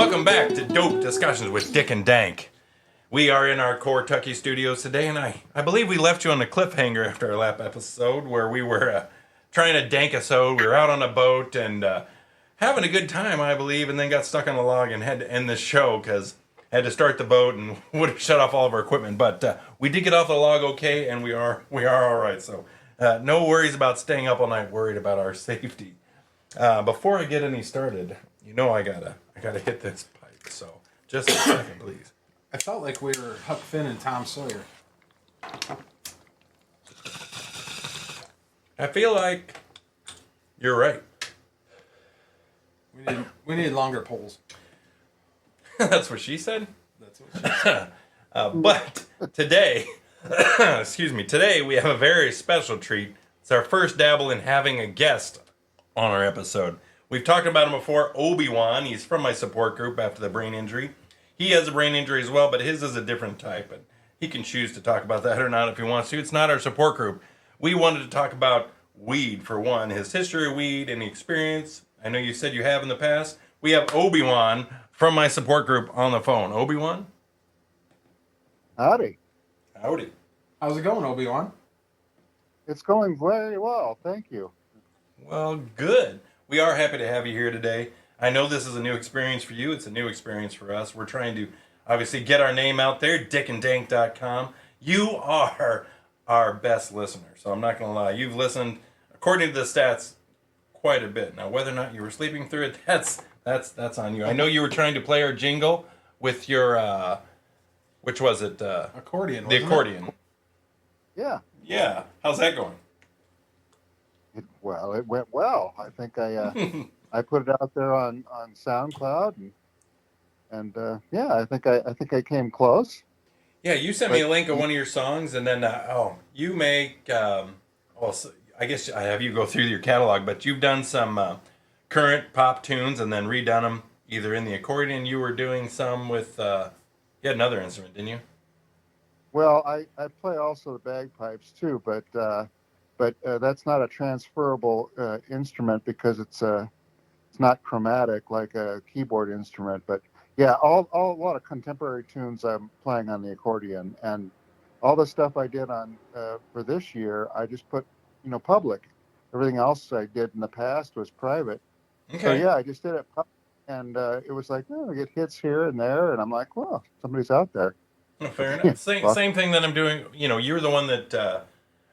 Welcome back to Dope Discussions with Dick and Dank. We are in our Core Tucky studios today, and I believe we left you on a cliffhanger after our last episode where we were trying to dank-a-sode. We were out on a boat and having a good time, I believe, and then got stuck on a log and had to end the show because had to start the boat and would have shut off all of our equipment. But we did get off the log okay, and we are all right. So no worries about staying up all night worried about our safety. Before I get any started, you know I gotta hit this pipe. So just a second, please. I felt like we were Huck Finn and Tom Sawyer. I feel like you're right. We need longer poles. That's what she said. That's what she said. But today, today we have a very special treat. It's our first dabble in having a guest on our episode. We've talked about him before, Obi-Wan. He's from my support group after the brain injury. He has a brain injury as well, but his is a different type, and he can choose to talk about that or not if he wants to. It's not our support group. We wanted to talk about weed, for one, his history of weed and the experience. I know you said you have in the past. We have Obi-Wan from my support group on the phone. Obi-Wan? Howdy. Howdy. How's it going, Obi-Wan? It's going very well, thank you. Well, good. We are happy to have you here today. I know this is a new experience for you. It's a new experience for us. We're trying to obviously get our name out there, dickanddank.com. You are our best listener, so I'm not going to lie. You've listened, according to the stats, quite a bit. Now, whether or not you were sleeping through it, that's on you. I know you were trying to play our jingle with your, which was it? Accordion, The accordion. Yeah. Yeah. How's that going? It went well. I think I put it out there on SoundCloud, and yeah, I think I came close. Yeah, you sent me a link of one of your songs, and then you make. I guess I have you go through your catalog, but you've done some current pop tunes and then redone them either in the accordion. You were doing some with. You had another instrument, didn't you? Well, I play also the bagpipes too, but that's not a transferable instrument because it's not chromatic like a keyboard instrument. But yeah, a lot of contemporary tunes I'm playing on the accordion, and all the stuff I did on for this year, I just put public. Everything else I did in the past was private. Okay. So yeah, I just did it public, and it was like, I get hits here and there, and I'm like, well, somebody's out there. Well, fair enough. Same thing that I'm doing. You're the one that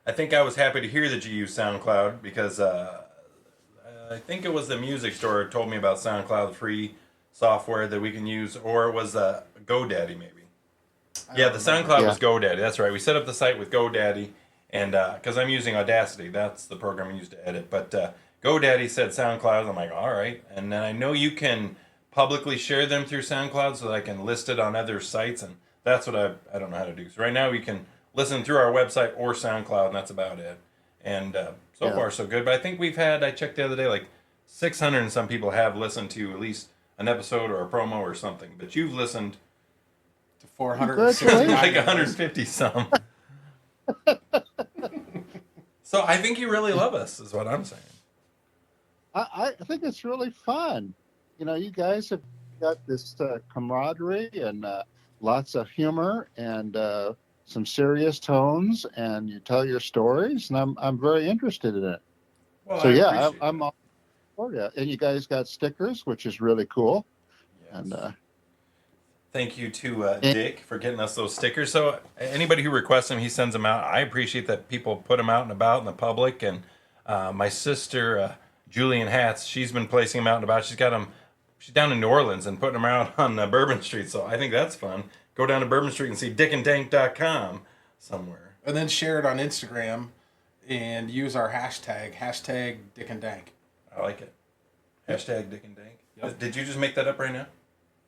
I think I was happy to hear that you use SoundCloud because I think it was the music store told me about SoundCloud, the free software that we can use, or it was GoDaddy maybe. Yeah, the SoundCloud was GoDaddy. That's right. We set up the site with GoDaddy, and because I'm using Audacity, that's the program I use to edit. But GoDaddy said SoundCloud. I'm like, all right. And then I know you can publicly share them through SoundCloud so that I can list it on other sites, and that's what I don't know how to do. So right now we can listen through our website or SoundCloud, and that's about it. And so far so good. But I think I checked the other day, like 600 and some people have listened to at least an episode or a promo or something. But you've listened to 460, like 150 some. So I think you really love us, is what I'm saying. I think it's really fun. You guys have got this camaraderie and lots of humor and some serious tones, and you tell your stories, and I'm very interested in it. Well, so yeah, I'm all for you. And you guys got stickers, which is really cool. Yes. And thank you to Dick for getting us those stickers. So anybody who requests them, he sends them out. I appreciate that people put them out and about in the public. And my sister Julian Hatz, she's been placing them out and about. She's got them. She's down in New Orleans and putting them out on Bourbon Street. So I think that's fun. Go down to Bourbon Street and see dickanddank.com somewhere. And then share it on Instagram and use our hashtag #DickandDank. I like it. #DickandDank. Yep. Did you just make that up right now?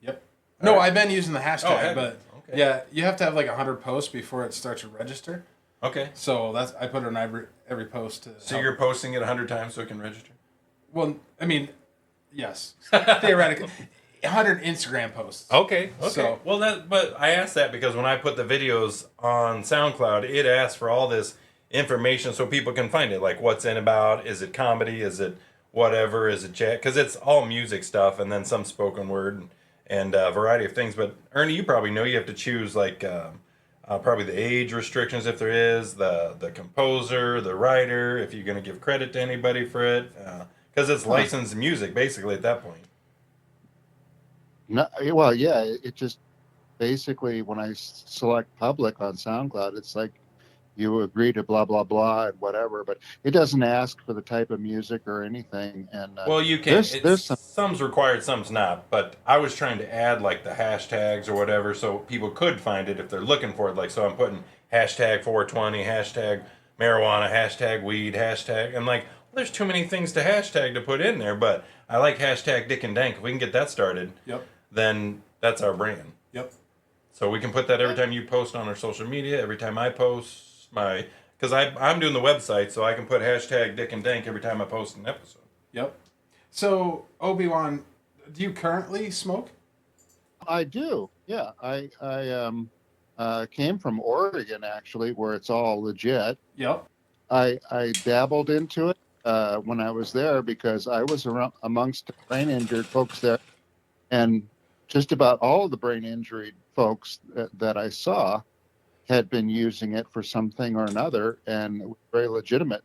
Yep. No, right. I've been using the hashtag, but okay. Yeah, you have to have like 100 posts before it starts to register. Okay. So I put it on every post. So you're posting it 100 times so it can register? Well, I mean, yes. Theoretically. 100 Instagram posts. Okay. So, but I asked that because when I put the videos on SoundCloud, it asks for all this information so people can find it. Like what's in about, is it comedy, is it whatever, is it chat? Because it's all music stuff and then some spoken word and a variety of things. But Ernie, you probably know you have to choose like probably the age restrictions if there is, the composer, the writer, if you're going to give credit to anybody for it, because it's Huh. licensed music basically at that point. No, well, yeah, it just basically when I select public on SoundCloud, it's like you agree to blah blah blah and whatever, but it doesn't ask for the type of music or anything. And Well, you can. It's there's some. some's required, some's not. But I was trying to add like the hashtags or whatever, so people could find it if they're looking for it. Like, so I'm putting hashtag 420, hashtag marijuana, hashtag weed, hashtag. I'm like, well, there's too many things to hashtag to put in there. But I like hashtag Dick and Dank. If we can get that started, Yep. then that's our brand. Yep. So we can put that every time you post on our social media, every time I post my, because I'm doing the website, so I can put hashtag Dick and Dank every time I post an episode. Yep. So Obi-Wan, do you currently smoke? I do. Yeah, I came from Oregon actually, where it's all legit. Yep. I dabbled into it when I was there because I was around amongst brain injured folks there, and just about all of the brain injured folks that I saw had been using it for something or another, and it was very legitimate.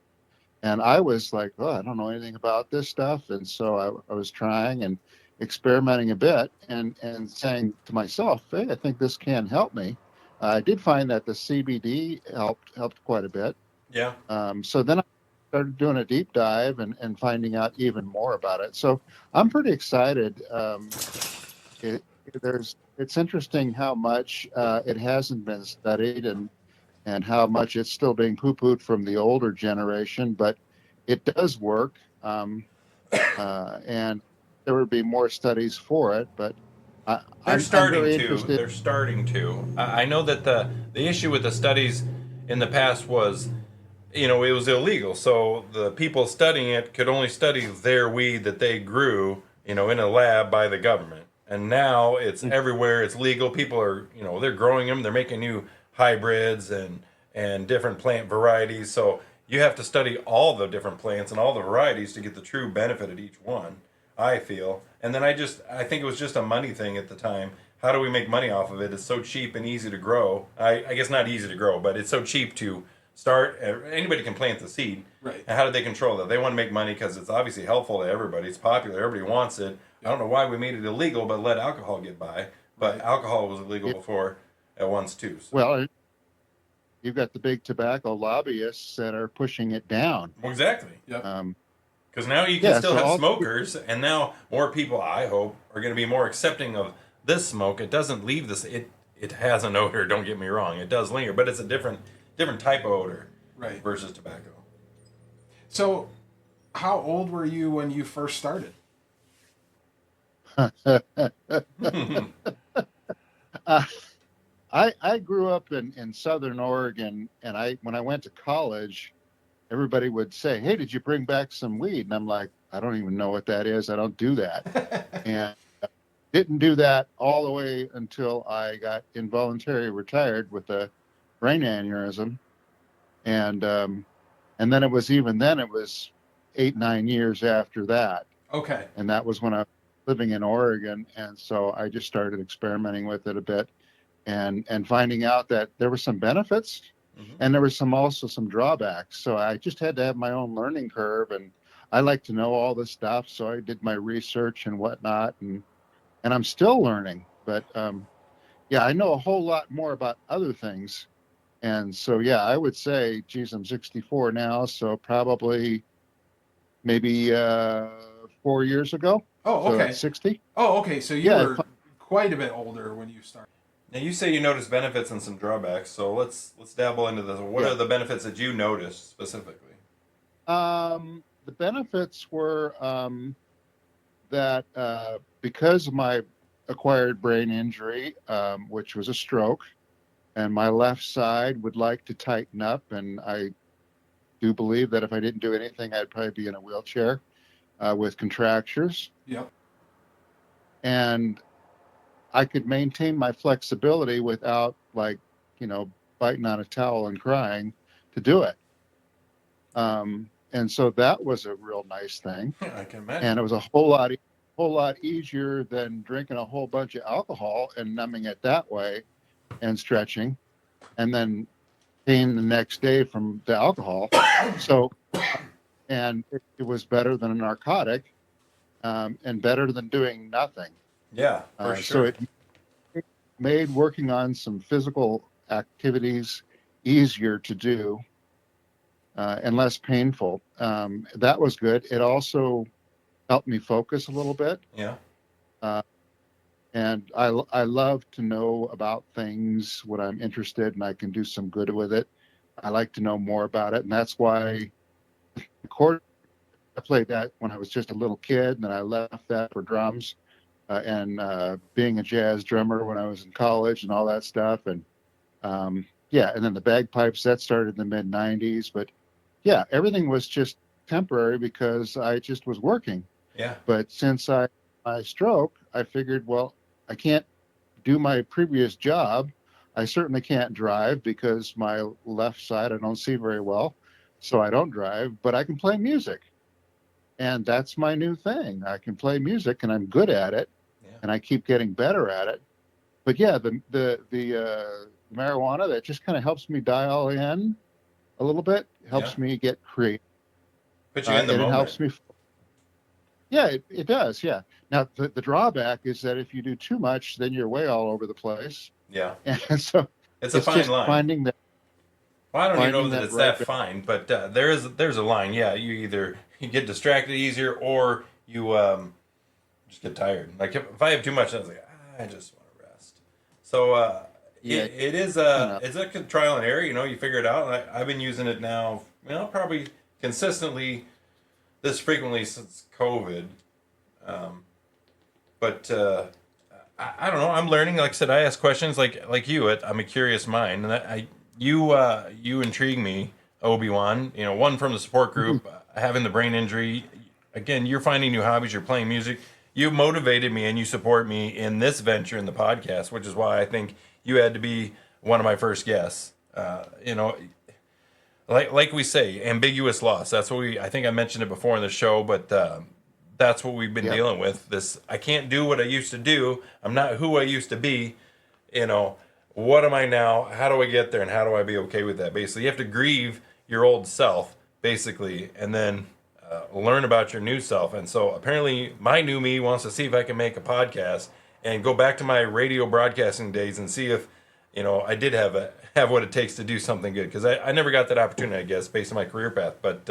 And I was like, oh, I don't know anything about this stuff, and so I was trying and experimenting a bit, and saying to myself, hey, I think this can help me. I did find that the CBD helped quite a bit. Yeah. So then I started doing a deep dive and finding out even more about it. So I'm pretty excited. It, it's interesting how much it hasn't been studied and how much it's still being poo-pooed from the older generation, but it does work. And there would be more studies for it, but They're I'm starting very to. interested. They're starting to. I know that the issue with the studies in the past was, it was illegal. So the people studying it could only study their weed that they grew, in a lab by the government. And now it's everywhere. It's legal. People are, they're growing them. They're making new hybrids and different plant varieties. So you have to study all the different plants and all the varieties to get the true benefit of each one, I feel. And then I think it was just a money thing at the time. How do we make money off of it? It's so cheap and easy to grow. I guess not easy to grow, but it's so cheap to start. Anybody can plant the seed. Right. And how do they control that? They want to make money because it's obviously helpful to everybody. It's popular. Everybody wants it. I don't know why we made it illegal, but let alcohol get by. But Right. alcohol was illegal before at once too. So. Well, you've got the big tobacco lobbyists that are pushing it down. Well, exactly. Yep. Because now you can Yeah, still so have smokers, and now more people, I hope, are going to be more accepting of this smoke. It doesn't leave this. It has an odor. Don't get me wrong. It does linger, but it's a different type of odor Right. versus tobacco. So, how old were you when you first started? I grew up in Southern Oregon, and when I went to college, everybody would say, "Hey, did you bring back some weed?" And I'm like, "I don't even know what that is. I don't do that." And didn't do that all the way until I got involuntarily retired with a brain aneurysm, and then it was 8 9 years after that, Okay. and that was when I was living in Oregon, and so I just started experimenting with it a bit, and finding out that there were some benefits, Hmm. and there was also some drawbacks. So I just had to have my own learning curve, and I like to know all this stuff, so I did my research and whatnot, and I'm still learning. But yeah, I know a whole lot more about other things. And so, yeah, I would say, geez, I'm 64 now, so probably maybe 4 years ago. Oh, So okay. that's 60. Oh, okay. So you Yeah. were quite a bit older when you started. Now you say you noticed benefits and some drawbacks, so let's dabble into this. What Yeah. are the benefits that you noticed specifically? The benefits were that because of my acquired brain injury, which was a stroke, and my left side would like to tighten up, and I do believe that if I didn't do anything, I'd probably be in a wheelchair with contractures. Yep. And I could maintain my flexibility without, like, biting on a towel and crying to do it. And so that was a real nice thing. I can And imagine. it was a whole lot easier than drinking a whole bunch of alcohol and numbing it that way and stretching, and then pain the next day from the alcohol. So, and it was better than a narcotic, and better than doing nothing. Yeah, for So sure. it made working on some physical activities easier to do, and less painful. That was good. It also helped me focus a little bit. Yeah. Uh, and I love to know about things when I'm interested and I can do some good with it. I like to know more about it. And that's why chord, I played that when I was just a little kid, and then I left that for drums, and being a jazz drummer when I was in college and all that stuff. And yeah, and then the bagpipes, that started in the mid 90s. But yeah, everything was just temporary because I just was working. Yeah. But since my stroke, I figured, well, I can't do my previous job. I certainly can't drive because my left side I don't see very well, so I don't drive. But I can play music, and that's my new thing. I can play music, and I'm good at it, Yeah. and I keep getting better at it. But yeah, the marijuana, that just kind of helps me dial in a little bit, Yeah. helps me get creative, Put you in the and it moment. helps me. Yeah, it does. Yeah. Now the drawback is that if you do too much, then you're way all over the place, Yeah. and so It's a it's fine just line. Well, I don't even know finding that that it's right. that fine, but there's a line. Yeah, you either you get distracted easier or you just get tired. Like if I have too much, I was like, I just want to rest. So Yeah, it is kind of. it's a trial and error. You know, you figure it out. And I've been using it now. You know, probably consistently this frequently since COVID. Um, but I don't know. I'm learning. Like I said, I ask questions like you. I'm a curious mind, and you intrigue me, Obi-Wan. You know, one from the support group, having the brain injury. Again, you're finding new hobbies. You're playing music. You motivated me, and you support me in this venture in the podcast, which is why I think you had to be one of my first guests. You know, like we say, ambiguous loss. That's what I think I mentioned it before in the show, but that's what we've been Yeah, dealing with. This, I can't do what I used to do. I'm not who I used to be. You know, what am I now? How do I get there, and how do I be okay with that? Basically, you have to grieve your old self, basically, and then learn about your new self. And so apparently, my new me wants to see if I can make a podcast and go back to my radio broadcasting days and see if I did have what it takes to do something good, because I never got that opportunity, I guess, based on my career path. But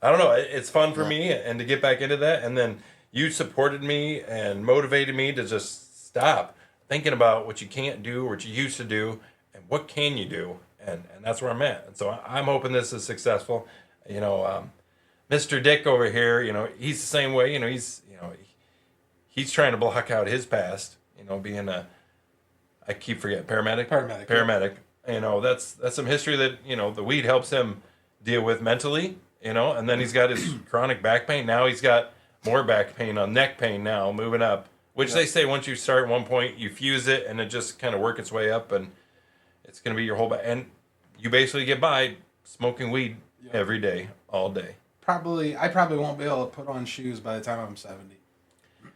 I don't know. It's fun for yeah, me and to get back into that. And then you supported me and motivated me to just stop thinking about what you can't do, what you used to do, and what can you do. And that's where I'm at. And so I'm hoping this is successful. You know, Mr. Dick over here, he's the same way. He's trying to block out his past. Being I keep forgetting paramedic. Paramedic. Paramedic. That's some history that the weed helps him deal with mentally. And then he's got his chronic back pain. Now he's got more back pain on neck pain now, moving up. Which Yep. they say once you start at one point, you fuse it, and it just kind of work its way up, and it's going to be your whole back. And you basically get by smoking weed Yep. every day, all day. I probably won't be able to put on shoes by the time I'm 70.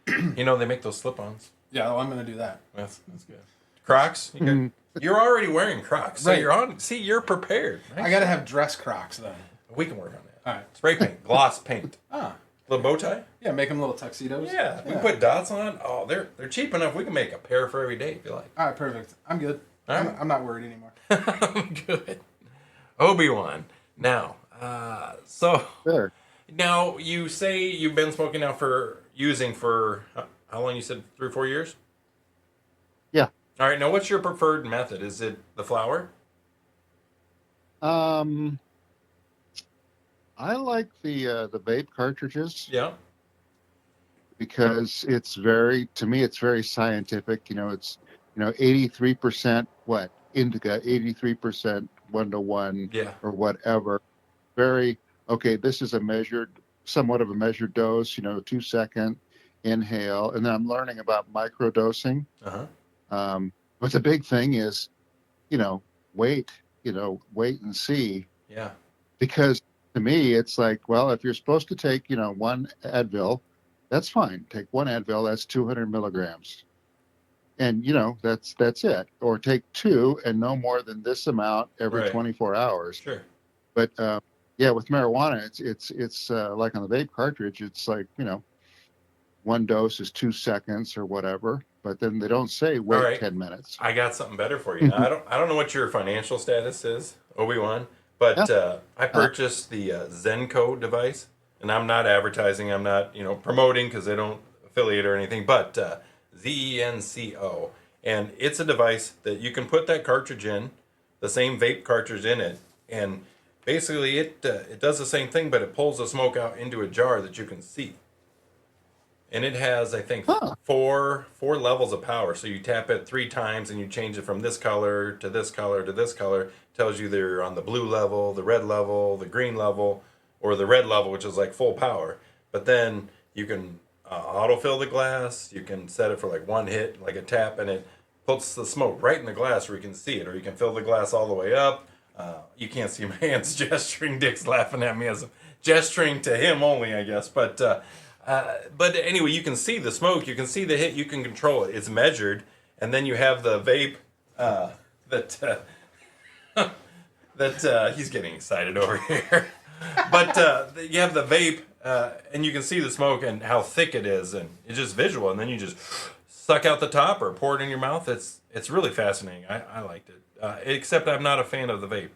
They make those slip-ons. Yeah, well, I'm gonna do that. That's good. Crocs. Mhm. You're already wearing Crocs, so Right. you're on. See, you're prepared. Right? I gotta have dress Crocs then. We can work on that. All right. Spray paint, gloss paint, Ah, little bow tie. yeah, make them little tuxedos. Yeah, we put dots on. Oh, they're cheap enough. We can make a pair for every day if you like. All right, perfect. I'm good. All right. I'm not worried anymore. Good. Obi-Wan. Now, so sure. now you say you've been smoking now for how long? You said 3 or 4 years. Yeah. All right. Now, what's your preferred method? Is it the flower? Um, I like the vape cartridges Yeah. because to me, it's very scientific. It's 83% what indica, 83% 1-to-1 Yeah. or whatever. Very okay. This is somewhat of a measured dose. 2-second inhale, and then I'm learning about microdosing. Uh huh. But the big thing is, wait. Wait and see, Yeah. because to me it's like, well, if you're supposed to take one Advil that's fine. Take one Advil, that's 200 milligrams. And, that's it. Or take two and no more than this amount every Right. 24 hours. Sure. But, yeah, with marijuana, it's like on the vape cartridge, it's like, one dose is 2 seconds or whatever. But then they don't say All wait right. 10 minutes. I got something better for you. Now, I don't know what your financial status is, Obi-Wan, Yeah. but I purchased the Zenco device, and I'm not advertising. I'm not, promoting because they don't affiliate or anything, but Zenco. And it's a device that you can put that cartridge in, the same vape cartridge in it, and basically it does the same thing, but it pulls the smoke out into a jar that you can see. And it has, I think, Huh. four levels of power. So you tap it 3 times and you change it from this color to this color to this color. Tells you they're on the blue level, the red level, the green level, or the red level, which is like full power. But then you can autofill the glass. You can set it for like one hit, like a tap, and it puts the smoke right in the glass where you can see it. Or you can fill the glass all the way up. You can't see my hands gesturing. Dick's laughing at me as I'm gesturing to him only, I guess. But anyway, you can see the smoke, you can see the hit, you can control it. It's measured, and then you have the vape that he's getting excited over here. But you have the vape, and you can see the smoke and how thick it is, and it's just visual. And then you just suck out the top or pour it in your mouth. It's really fascinating. I liked it, except I'm not a fan of the vape.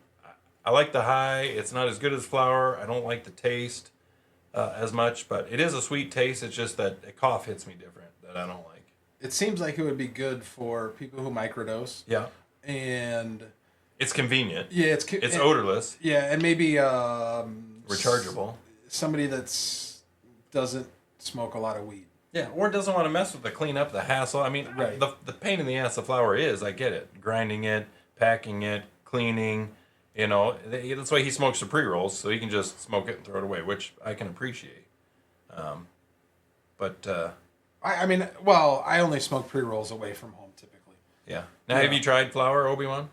I like the high. It's not as good as flower. I don't like the taste as much, but it is a sweet taste. It's just that a cough hits me different that I don't like. It seems like it would be good for people who microdose. Yeah, And it's convenient. yeah, It's odorless, yeah, and maybe rechargeable. somebody that's doesn't smoke a lot of weed. Yeah, or doesn't want to mess with the cleanup, the hassle. I mean, Right. the pain in the ass the flour is. I get it. Grinding it, packing it, cleaning. That's why he smokes the pre-rolls, so he can just smoke it and throw it away, which I can appreciate. But I mean, well, I only smoke pre-rolls away from home typically. yeah. Now, have you tried flour, Obi-Wan?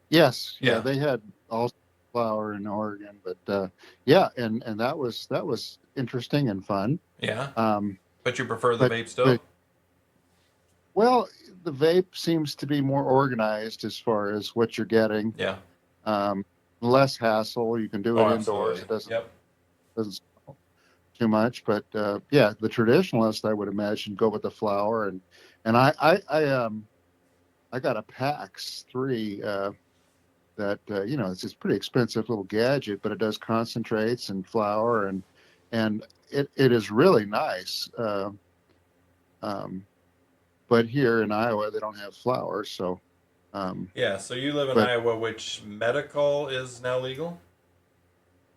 Yes. Yeah. Yeah. They had also flower in Oregon, but yeah. And that was interesting and fun. Yeah. Um, But you prefer the but, vape still? but Well, the vape seems to be more organized as far as what you're getting. Yeah. Less hassle. You can do it indoors. Absolutely. It doesn't Yep. smell too much. But yeah, the traditionalist, I would imagine, go with the flower. And I got a PAX 3 that it's this pretty expensive little gadget, but it does concentrates and flower and it is really nice. But here in Iowa, they don't have flowers, so. Yeah, so you live in But Iowa, which medical is now legal?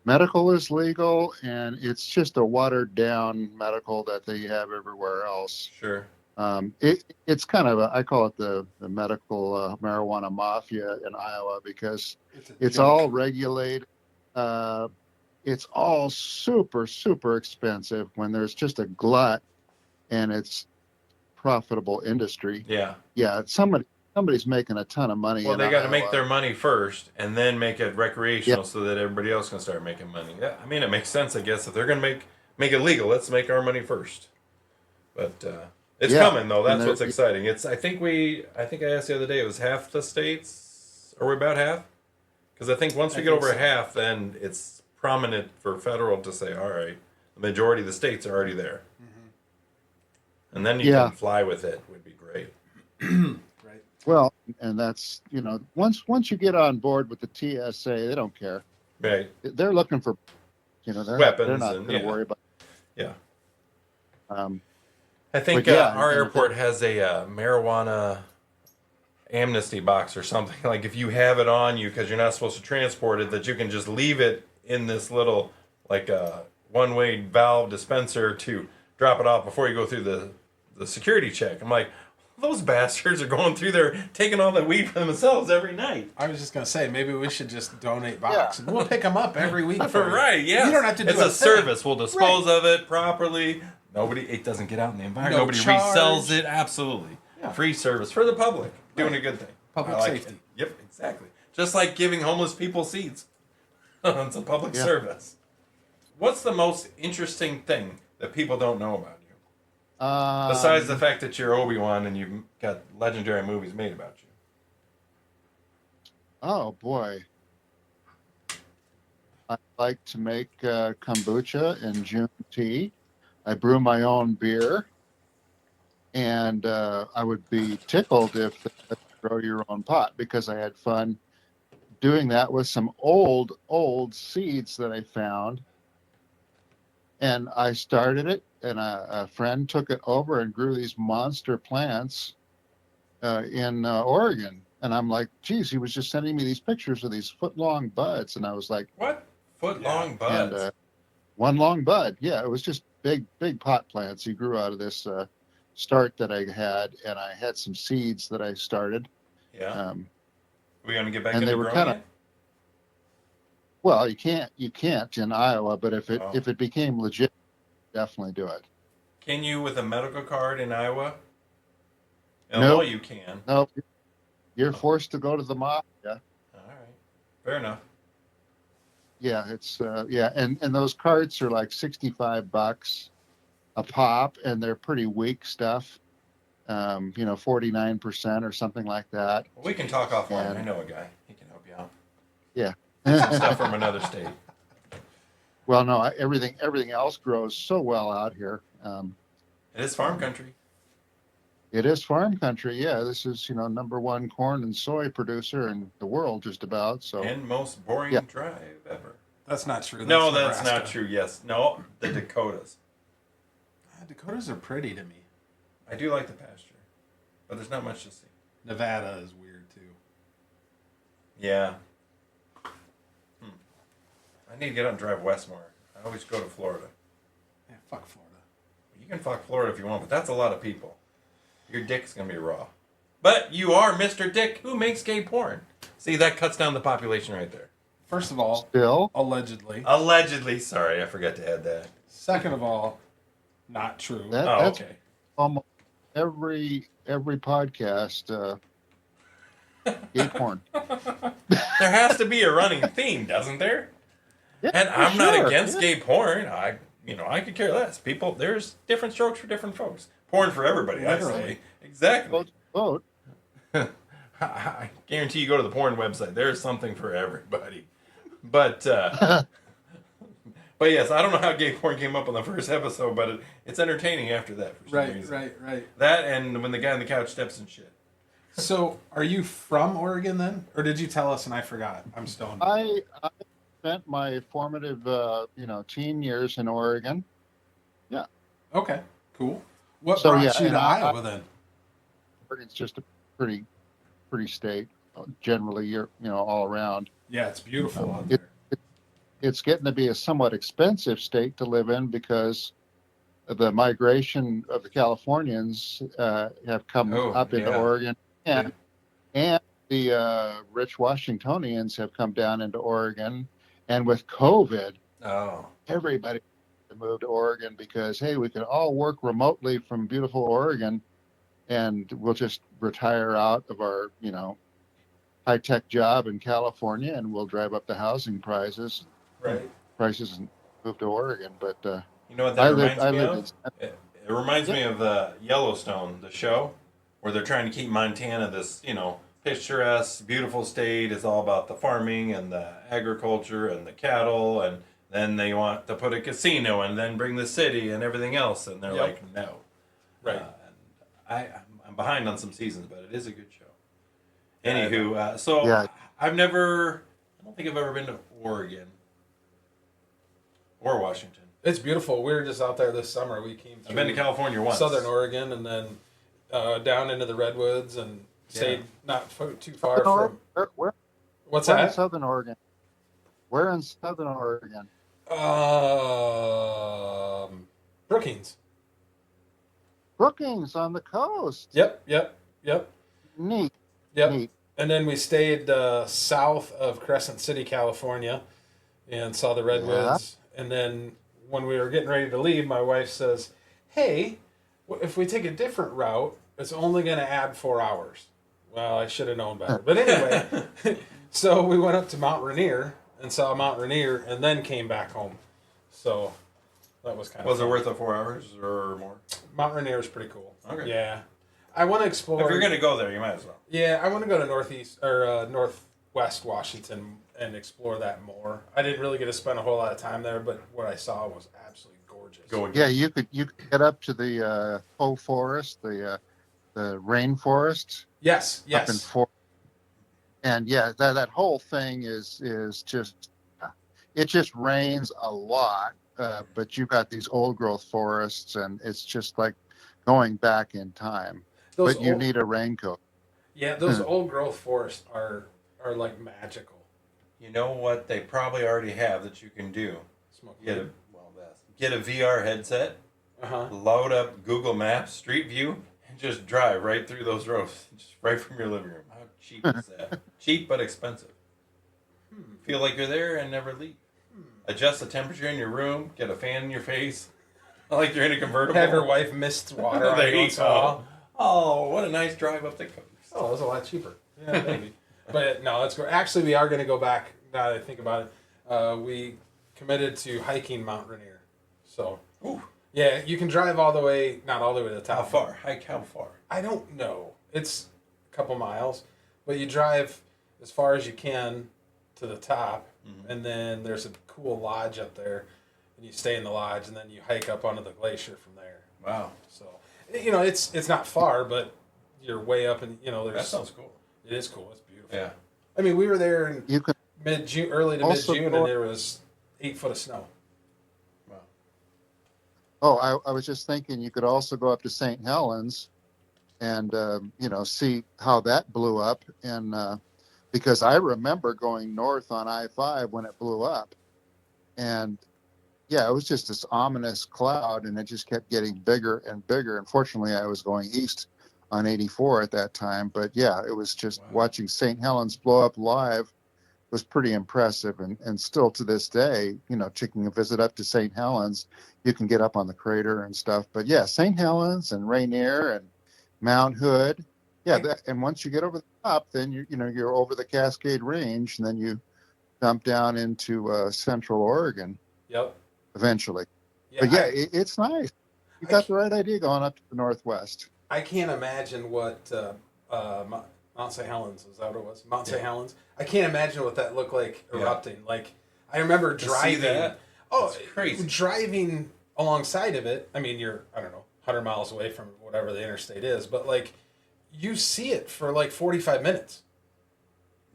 medical is legal, and it's just a watered down medical that they have everywhere else. Sure. It's kind of I call it the medical marijuana mafia in Iowa because it's all regulated. It's all super, super expensive when there's just a glut and it's profitable industry. Yeah. Yeah, somebody's making a ton of money. Well, in they got to make Iowa. their money first and then make it recreational Yeah. so that everybody else can start making money. Yeah, I mean, it makes sense, I guess. If they're going to make it legal, let's make our money first. But it's coming, though. That's what's exciting. I think I asked the other day, it was half the states. Are we about half? Because I think once we get over half, then it's prominent for federal to say, all right, the majority of the states are already there. Mm-hmm. And then you can fly with it, would be great. Right. Well, and that's once you get on board with the TSA, they don't care. Right. They're looking for they're weapons. Not going to worry about. Yeah. I I think our airport has a marijuana amnesty box or something. Like if you have it on you because you're not supposed to transport it, that you can just leave it in this little like one-way valve dispenser to drop it off before you go through the security check. I'm like, those bastards are going through there taking all the weed for themselves every night. I was just gonna say maybe we should just donate box and we'll pick them up every week. Right? Yeah. You don't have to do it's a thing. service. We'll dispose of it properly. It doesn't get out in the environment. No Nobody charge. resells it. Absolutely. Yeah. Free service for the public. Doing a good thing. Public I like safety. it. Yep, exactly. Just like giving homeless people seeds. It's a public service. What's the most interesting thing that people don't know about you? Besides the fact that you're Obi-Wan and you've got legendary movies made about you. Oh boy, I like to make kombucha and June tea. I brew my own beer, and I would be tickled if they let you grow your own pot because I had fun doing that with some old seeds that I found. And I started it, and a friend took it over and grew these monster plants in Oregon. And I'm like, geez, he was just sending me these pictures of these foot-long buds, and I was like, What? Foot-long and buds? one long bud. Yeah, it was just big pot plants. He grew out of this start that I had, and I had some seeds that I started. Yeah. Are Um, we going to get back and into they were growing kind of it? well, you can't in Iowa, but if Oh. it became legit, definitely do it. Can you with a medical card in Iowa? Illinois, Nope, you can. nope. You're Oh, forced to go to the mafia. all right. Fair enough. Yeah, it's yeah, and those carts are like $65 a pop, and they're pretty weak stuff. 49% or something like that. Well, we can talk offline. I And know a guy. He can help you out. yeah. Get some stuff from another state. Well, no, everything else grows so well out here. It is farm country. It is farm country. Yeah, this is number one corn and soy producer in the world, just about. So And most boring yeah, drive ever. That's not true. No, That's that's Nebraska. not true. Yes. No, the Dakotas. Dakotas are pretty to me. I do like the pasture, but there's not much to see. Nevada is weird too. Yeah. I need to get out and drive west more. I always go to Florida. Yeah, fuck Florida. You can fuck Florida if you want, but that's a lot of people. Your dick's gonna be raw. But you are Mr. Dick who makes gay porn. See, that cuts down the population right there. First of all, still. allegedly. Allegedly. Sorry, I forgot to add that. Second of all, not true. That's Okay. almost every podcast. Gay porn. There has to be a running theme, doesn't there? Yeah, And for I'm not sure. against Yeah. gay porn. I could care less. People, there's different strokes for different folks. Porn for everybody, I Literally. say. Exactly. Vote. I guarantee you go to the porn website. There's something for everybody. But but yes, I don't know how gay porn came up on the first episode, but it's entertaining after that for some reason. Right. That and when the guy on the couch steps and shit. So, are you from Oregon then, or did you tell us and I forgot? I'm stoned. I spent my formative teen years in Oregon. Yeah. Okay, cool. What So, brought yeah, you and to I- Iowa then? Oregon's just a pretty state generally. You're all around. Yeah, it's beautiful out It, there. it's getting to be a somewhat expensive state to live in because of the migration of the Californians have come up into yeah. Oregon, and the rich Washingtonians have come down into Oregon. And with COVID, Oh. everybody moved to Oregon because hey, we can all work remotely from beautiful Oregon, and we'll just retire out of our high-tech job in California, and we'll drive up the housing prices Right. and move to Oregon. But You know what that reminds me lived of? It reminds me of Yellowstone, the show, where they're trying to keep Montana this, picturesque, beautiful state. It's all about the farming and the agriculture and the cattle, and then they want to put a casino and then bring the city and everything else, and they're Yep. like, no. Right. And I'm behind on some seasons, but it is a good show. Anywho, so Yeah. I don't think I've ever been to Oregon or Washington. It's beautiful. We were just out there this summer. We came through I've been to California once. Southern Oregon and then down into the redwoods and stayed not too far Southern from. where What's in that? Southern Oregon? Where in Southern Oregon? Brookings. Brookings on the coast. Yep. Neat. Yep. Neat. And then we stayed south of Crescent City, California, and saw the redwoods. And then when we were getting ready to leave, my wife says, "Hey, if we take a different route, it's only going to add 4 hours." Well, I should have known better. But anyway, so we went up to Mount Rainier and saw Mount Rainier, and then came back home. So that was kind Was of it worth the 4 hours or more? Mount Rainier is pretty cool. Okay. Yeah. I want to explore. If you're going to go there, you might as well. Yeah, I want to go to northeast or northwest Washington and explore that more. I didn't really get to spend a whole lot of time there, but what I saw was absolutely gorgeous. Go again. Yeah, you could get up to the Hoh Forest, the rainforest Yes, up in yes. Fort. And yeah, that whole thing is just it just rains a lot, but you've got these old growth forests, and it's just like going back in time. Those But you old, need a raincoat. yeah, those old growth forests are like magical. You know what they probably already have that you can do? Smoke Get a VR headset, load up Google Maps Street View, and just drive right through those roads, just right from your living room. How cheap is that? Cheap but expensive. Feel like you're there and never leave. Adjust the temperature in your room. Get a fan in your face, like you're in a convertible. Have your wife mist water on There you you once in a while. go. Oh, what a nice drive up the coast. Oh, it was a lot cheaper. Yeah, maybe. But no, let's go. Actually, we are going to go back now that I think about it. We committed to hiking Mount Rainier. So, Ooh, yeah, you can drive all the way, not all the way to the top. how far? Hike how far? I don't know. It's a couple miles, but you drive as far as you can to the top, and then there's a cool lodge up there, and you stay in the lodge, and then you hike up onto the glacier from there. Wow, So, it's not far, but you're way up, and there's. that sounds cool. It is cool. It's beautiful. Yeah. I mean, we were there in You can mid-June, early to also mid-June, go- and there was 8 foot of snow. Wow. Oh, I was just thinking you could also go up to St. Helens and see how that blew up, and because I remember going north on I-5 when it blew up, and yeah, it was just this ominous cloud, and it just kept getting bigger and bigger. Unfortunately, I was going east on 84 at that time, but yeah, it was just watching St. Helens blow up live was pretty impressive, and still to this day, taking a visit up to St. Helens, you can get up on the crater and stuff. But yeah, St. Helens and Rainier and Mount Hood, yeah, and once you get over the top, then you're over the Cascade Range, and then you dump down into Central Oregon Yep. eventually. Yeah, But yeah, it's nice. You got the right idea going up to the northwest. I can't imagine what Mount St. Helens, is that what it was? Mount St. Helens. I can't imagine what that looked like erupting. Like, I remember driving. that? Oh, It's crazy. Driving alongside of it. I mean, you're, I don't know, 100 miles away from whatever the interstate is, but like, you see it for like 45 minutes.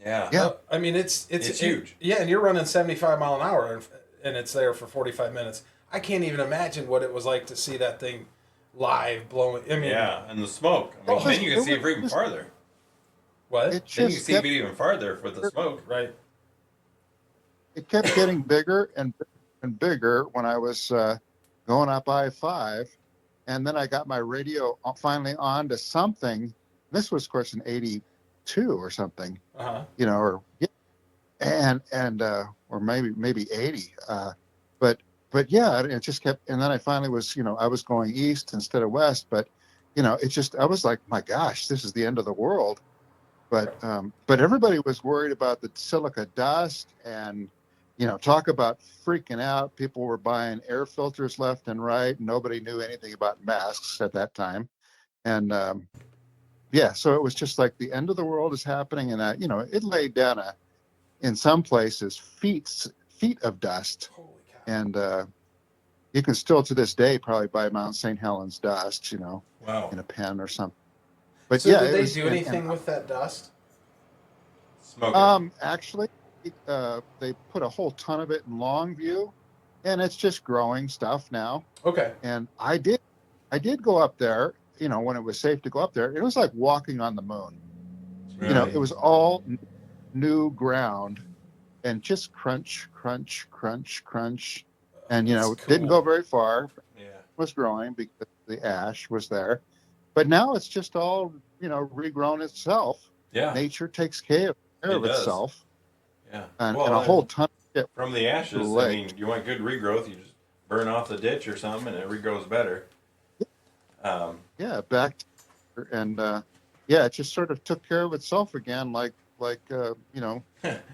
Yeah. Yeah. I mean, it's huge. Yeah, and you're running 75 mile an hour, and it's there for 45 minutes. I can't even imagine what it was like to see that thing live blowing. I mean, Yeah, and the smoke. I mean, then you can see it even farther. what? It Then you can just see kept, it even farther for the smoke. Right. it kept getting bigger and bigger and bigger when I was going up I-5, and then I got my radio finally on to something. This was, of course, in '82 or something, or or maybe '80. But yeah, it just kept, and then I finally was, I was going east instead of west, but it just, I was like, my gosh, this is the end of the world. But everybody was worried about the silica dust, and talk about freaking out. People were buying air filters left and right. Nobody knew anything about masks at that time, and yeah, so it was just like the end of the world is happening, and it laid down in some places feet of dust. Holy cow. And you can still to this day probably buy Mount St. Helens dust, Wow. in a pen or something. But So yeah, did it they was, do anything with that dust? Smoke. actually, they put a whole ton of it in Longview, and it's just growing stuff now. Okay. And I did go up there, when it was safe to go up there. It was like walking on the moon. Really? It was all new ground, and just crunch, crunch, crunch, crunch. And, That's didn't cool. go very far. Yeah. It was growing because the ash was there. But now it's just all, regrown itself. Yeah. Nature takes care of does. itself. Yeah. And Well, a whole ton of shit. from the ashes, I Lake. mean, you want good regrowth, you just burn off the ditch or something, and it regrows better. Yeah, back to, and yeah, it just sort of took care of itself again, like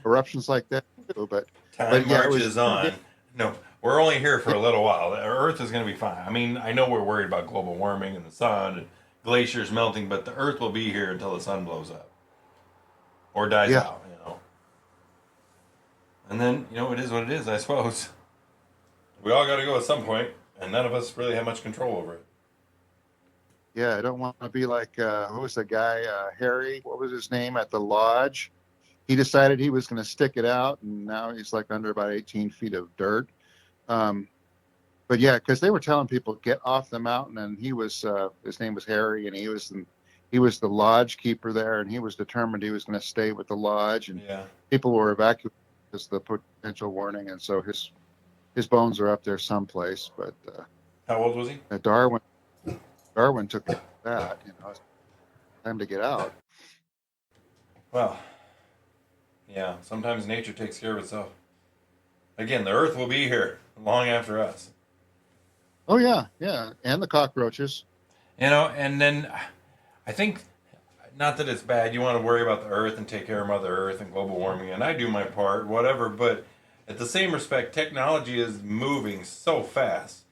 eruptions like that too. But Time yeah, it was- marches on. No, we're only here for a little while. The Earth is going to be fine. I mean, I know we're worried about global warming and the sun and glaciers melting, but the Earth will be here until the sun blows up or dies Yeah. out, you know. And then, you know, it is what it is, I suppose. We all got to go at some point, and none of us really have much control over it. Yeah, I don't want to be like who was the guy? Harry, what was his name at the lodge? He decided he was going to stick it out, and now he's like under about 18 feet of dirt. Um, but yeah, because they were telling people get off the mountain, and he was his name was Harry, and he was the lodge keeper there, and he was determined he was going to stay with the lodge, and Yeah. people were evacuated because of the potential warning, and so his bones are up there someplace. But How old was he? Darwin took that, you know, it's time to get out. Well, yeah, sometimes nature takes care of itself. Again, the Earth will be here long after us. Oh yeah, yeah, and the cockroaches. You know, and then I think, not that it's bad, you want to worry about the Earth and take care of Mother Earth and global warming, and I do my part, whatever, but at the same respect, technology is moving so fast.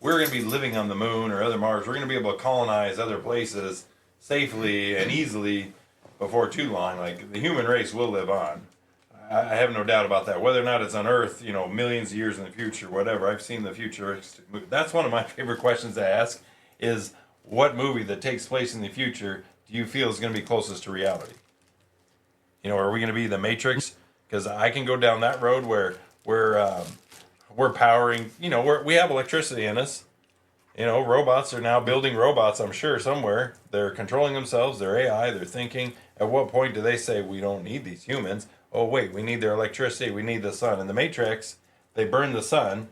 We're going to be living on the moon or other Mars. We're going to be able to colonize other places safely and easily before too long. Like, the human race will live on. I have no doubt about that. Whether or not it's on Earth, you know, millions of years in the future, whatever. I've seen the future. That's one of my favorite questions to ask is what movie that takes place in the future do you feel is going to be closest to reality? You know, are we going to be the Matrix? Because I can go down that road where we're powering, you know, we have electricity in us. You know, robots are now building robots, I'm sure, somewhere. They're controlling themselves, they're AI, they're thinking. At what point do they say we don't need these humans? Oh, wait, we need their electricity, we need the sun. In the Matrix, they burn the sun,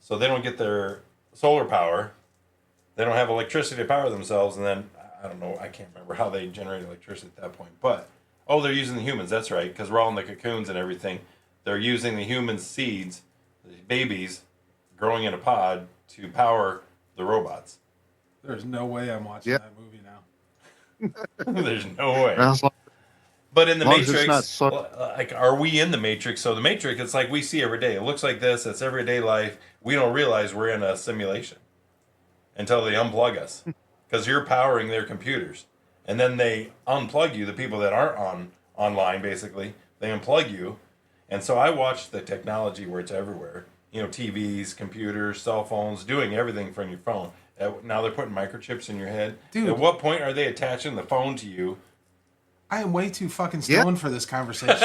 so they don't get their solar power. They don't have electricity to power themselves, and then, I don't know, I can't remember how they generate electricity at that point. But, oh, they're using the humans, that's right, because we're all in the cocoons and everything. They're using the human seeds, the babies, growing in a pod to power the robots. There's no way I'm watching Yeah. that movie now. There's no way. As long, But in the as it's Matrix, not so, like, are we in the Matrix? So the Matrix, it's like we see every day. It looks like this. It's everyday life. We don't realize we're in a simulation until they unplug us, because you're powering their computers, and then they unplug you. The people that aren't online, basically, they unplug you. And so I watch the technology where it's everywhere. You know, TVs, computers, cell phones, doing everything from your phone. Now they're putting microchips in your head. Dude. At what point are they attaching the phone to you? I am way too fucking stoned for this conversation.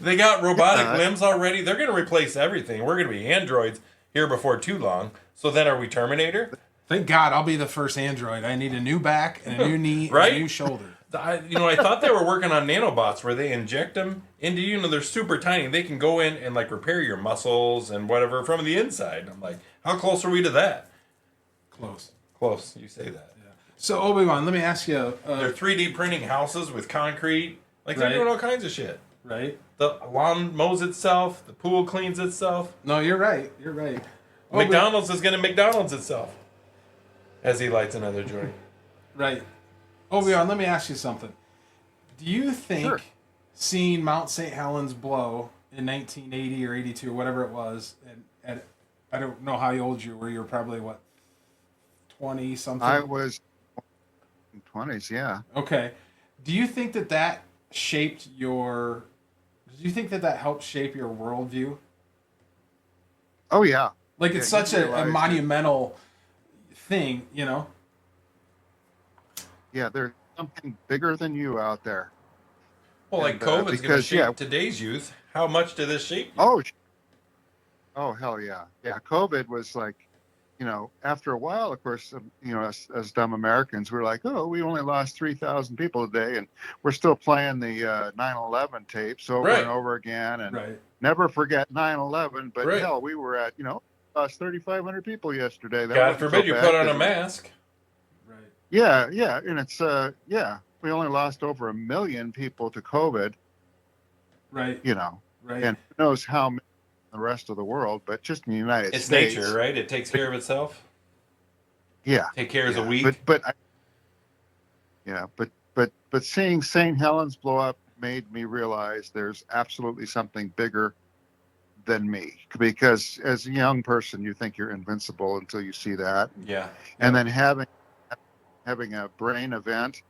They got robotic limbs already. They're going to replace everything. We're going to be androids here before too long. So then are we Terminator? Thank God I'll be the first android. I need a new back and a new knee Right? and a new shoulder. I thought they were working on nanobots where they inject them into you. They're super tiny. They can go in and like repair your muscles and whatever from the inside. I'm like, how close are we to that? Close. Close. You say that. Yeah. So Obi-Wan, let me ask you. They're 3D printing houses with concrete. Like, they're Right. doing all kinds of shit. Right? The lawn mows itself. The pool cleans itself. No, you're right. You're right. McDonald's is going to McDonald's itself. As he lights another joint. Right. Obi-Wan, let me ask you something. Do you think Sure. seeing Mount St. Helens blow in 1980 or 82 or whatever it was, and I don't know how old you were. You were probably, what, 20 something? I was in 20s, yeah. Okay. Do you think that shaped your... Do you think that helped shape your worldview? Oh yeah. Like, it's Yeah, such you a realize monumental thing, you know? Yeah, there's something bigger than you out there. Well, like, And, COVID's going to because, shape yeah. today's youth. How much did this shape you? Oh hell yeah. Yeah, COVID was like, you know, after a while, of course, you know, as dumb Americans, we're like, oh, we only lost 3,000 people today, and we're still playing the 9/11 tapes over Right. and over again, and Right. never forget 9/11. But Right. hell, we were at, you know, lost 3,500 people yesterday. That God wasn't forbid so you bad put on a 'cause mask. Right. Yeah, yeah, and it's yeah, we only lost over 1 million people to COVID, Right. you know, Right. and who knows how many in the rest of the world, but just in the United It's States. nature, right? It takes care of itself. Yeah. Take care as a Yeah, week. but seeing St. Helens blow up made me realize there's absolutely something bigger than me, because as a young person, you think you're invincible until you see that. Yeah. And then having a brain event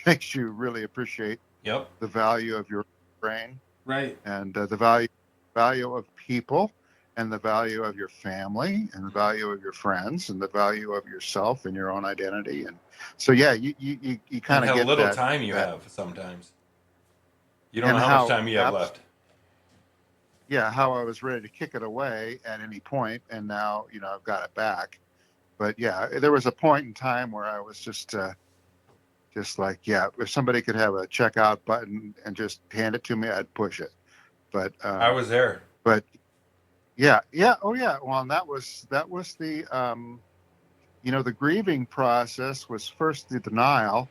makes you really appreciate Yep. the value of your brain, Right. and the value of people, and the value of your family, and the value of your friends, and the value of yourself and your own identity. And so, yeah, you kind And of how get little that, time you have sometimes. You don't and know how much time you have left. yeah, how I was ready to kick it away at any point, and now I've got it back. But yeah, there was a point in time where I was just like, yeah, if somebody could have a checkout button and just hand it to me, I'd push it. But I was there. but yeah, yeah, oh yeah. Well, and that was the the grieving process was first the denial.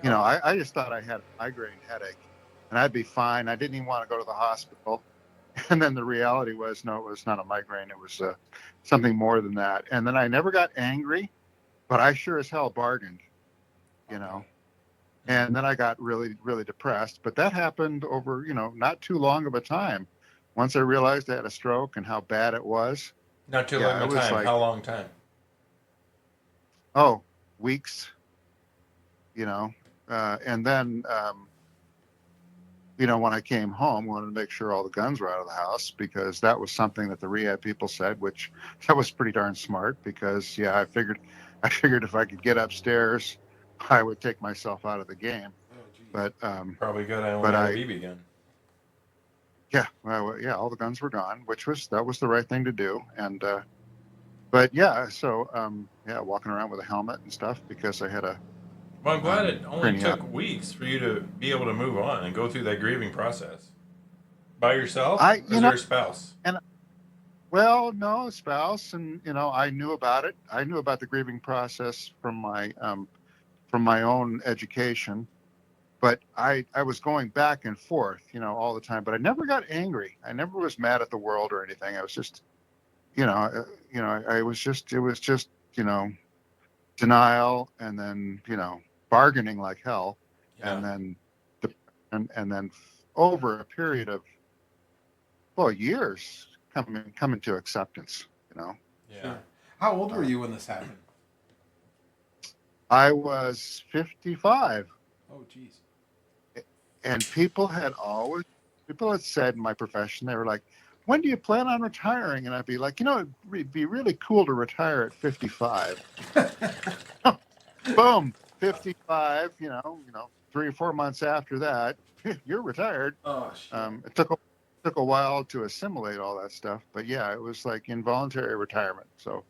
Yeah. I just thought I had a migraine headache and I'd be fine. I didn't even want to go to the hospital. And then the reality was, no, it was not a migraine. It was something more than that. And then I never got angry, but I sure as hell bargained, you know. And then I got really, really depressed. But that happened over, not too long of a time. Once I realized I had a stroke and how bad it was, Not too long yeah, a it was time. like, How long time? oh, weeks, and then, when I came home, I wanted to make sure all the guns were out of the house, because that was something that the rehab people said, which that was pretty darn smart, because yeah, I figured if I could get upstairs, I would take myself out of the game. Oh, geez. But Probably good. I only but had a I BB gun. yeah, well, yeah, all the guns were gone, that was the right thing to do. And but yeah, so yeah, walking around with a helmet and stuff, because I had a Well, I'm glad it only craniotomy. took weeks for you to be able to move on and go through that grieving process. By yourself? I Or is there a spouse? and Well, no, spouse, and I knew about it. I knew about the grieving process from my own education, but I was going back and forth, all the time. But I never got angry. I never was mad at the world or anything. I was just, I was just, it was just, denial, and then bargaining like hell, Yeah. and then the and then over a period of, well, years, coming to acceptance. Yeah. Sure. How old were Uh, you when this happened? I was 55, Oh, geez. and people had said in my profession, they were like, "When do you plan on retiring?" And I'd be like, it'd be really cool to retire at 55. Boom, 55. 3 or 4 months after that, you're retired. Oh, shit. It took a while to assimilate all that stuff, but yeah, it was like involuntary retirement. So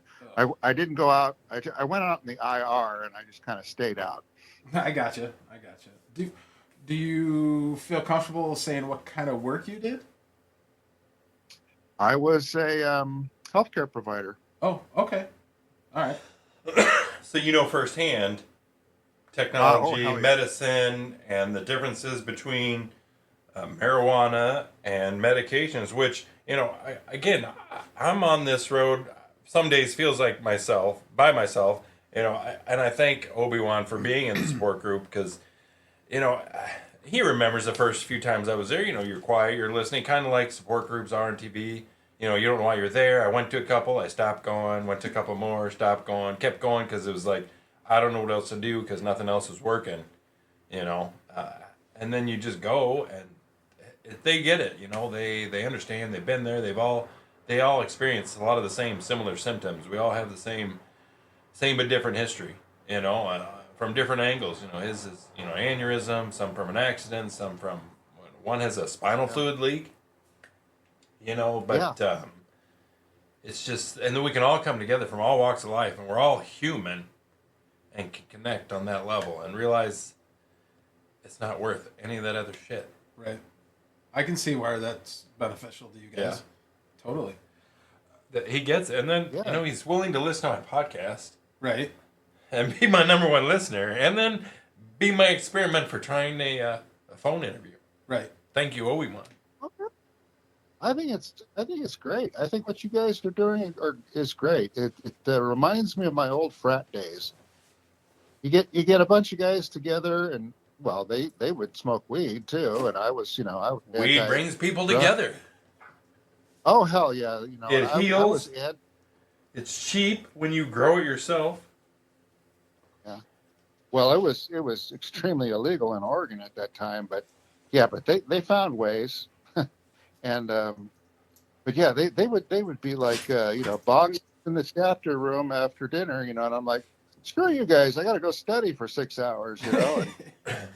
I didn't go out. I went out in the IR, and I just kind of stayed out. I gotcha. Do you feel comfortable saying what kind of work you did? I was a healthcare provider. Oh, okay. All right. So you know firsthand Oh, technology, hell yeah. medicine, and the differences between marijuana and medications, which, I'm on this road. Some days feels like by myself, and I thank Obi-Wan for being in the support group, because, he remembers the first few times I was there. You're quiet, you're listening, kind of like support groups are on TV. You don't know why you're there. I went to a couple, I stopped going, went to a couple more, stopped going, kept going, because it was like, I don't know what else to do, because nothing else was working, and then you just go, and they get it, they understand, they've been there, they all experience a lot of the same similar symptoms. We all have the same but different history, from different angles. His is, aneurysm, some from an accident, some from, one has a spinal fluid leak, but Yeah. it's just, and then we can all come together from all walks of life, and we're all human, and can connect on that level and realize it's not worth any of that other shit. Right. I can see why that's beneficial to you guys. Yeah. Totally. That he gets it. And then, Yeah. he's willing to listen to my podcast Right. and be my number one listener, and then be my experiment for trying a phone interview. Right. Thank you, Obi-Wan. I think it's great. I think what you guys are doing is great. It reminds me of my old frat days. You get a bunch of guys together, and well, they would smoke weed too, and I was, Weed brings people together. Oh hell yeah! It I was heals. in. It's cheap when you grow it yourself. Yeah. Well, it was extremely illegal in Oregon at that time, but yeah, but they found ways, and but yeah, they would be like bogged in the chapter room after dinner, and I'm like, screw you guys, I got to go study for 6 hours, and